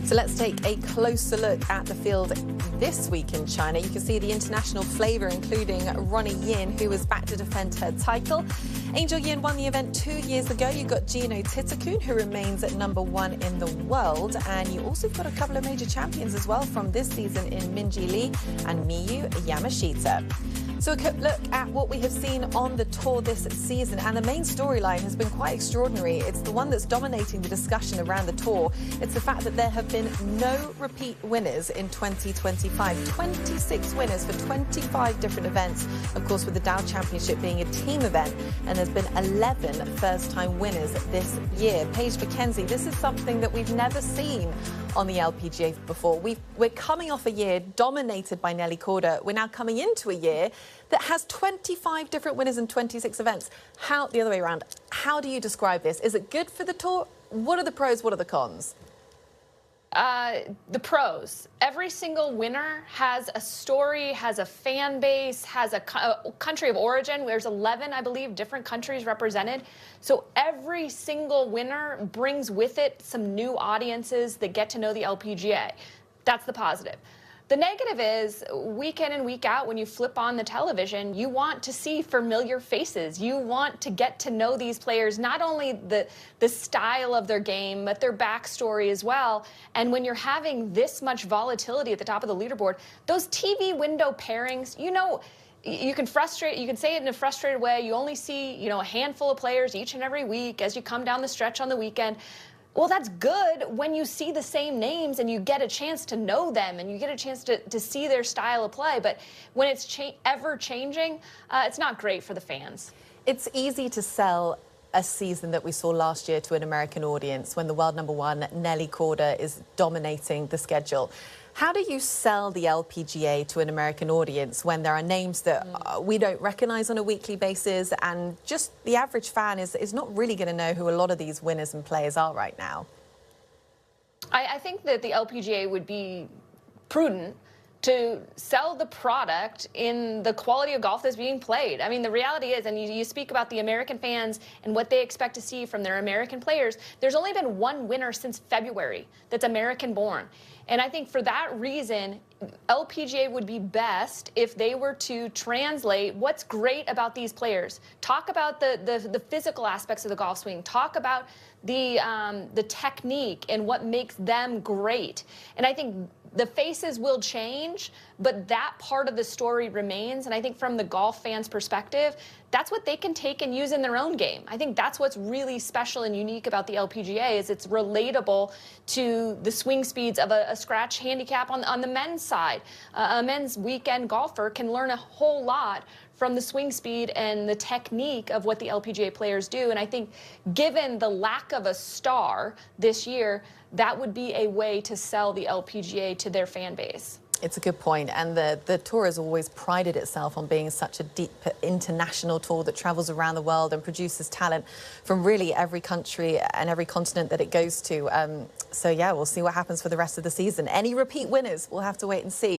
So let's take a closer look at the field this week in China. You can see the international flavour, including Ronnie Yin, who was back to defend her title. Angel Yin won the event 2 years ago. You've got Gino Titakun, who remains at #1 in the world. And you also got a couple of major champions as well from this season in Minji Lee and Miyu Yamashita. So a quick look at what we have seen on the tour this season, and the main storyline has been quite extraordinary. It's the one that's dominating the discussion around the tour. It's the fact that there have been no repeat winners in 2025. 26 winners for 25 different events, of course, with the Dow Championship being a team event, and there's been 11 first-time winners this year. Paige Mackenzie, this is something that we've never seen on the LPGA before. We're coming off a year dominated by Nelly Korda. We're now coming into a year that has 25 different winners in 26 events. The other way around, how do you describe this? Is it good for the tour? What are the pros, what are the cons? The pros. Every single winner has a story, has a fan base, has a country of origin. There's 11, I believe, different countries represented. So every single winner brings with it some new audiences that get to know the LPGA. That's the positive. The negative is, week in and week out, when you flip on the television, you want to see familiar faces. You want to get to know these players, not only the style of their game, but their backstory as well. And when you're having this much volatility at the top of the leaderboard, those TV window pairings, you can say it in a frustrated way. You only see, a handful of players each and every week as you come down the stretch on the weekend. Well, that's good when you see the same names and you get a chance to know them and you get a chance to see their style of play. But when it's ever-changing, it's not great for the fans. It's easy to sell a season that we saw last year to an American audience when the world #1, Nelly Korda, is dominating the schedule. How do you sell the LPGA to an American audience when there are names that we don't recognise on a weekly basis, and just the average fan is not really going to know who a lot of these winners and players are right now? I think that the LPGA would be prudent to sell the product in the quality of golf that's being played. I mean, the reality is, and you speak about the American fans and what they expect to see from their American players, there's only been one winner since February that's American-born. And I think for that reason, LPGA would be best if they were to translate what's great about these players. Talk about the physical aspects of the golf swing. Talk about the technique and what makes them great. And I think the faces will change, but that part of the story remains. And I think from the golf fans' perspective, that's what they can take and use in their own game. I think that's what's really special and unique about the LPGA is it's relatable to the swing speeds of a scratch handicap on the men's side. A men's weekend golfer can learn a whole lot from the swing speed and the technique of what the LPGA players do. And I think given the lack of a star this year, that would be a way to sell the LPGA to their fan base. It's a good point, and the tour has always prided itself on being such a deep international tour that travels around the world and produces talent from really every country and every continent that it goes to. So yeah, we'll see what happens for the rest of the season. Any repeat winners, we'll have to wait and see.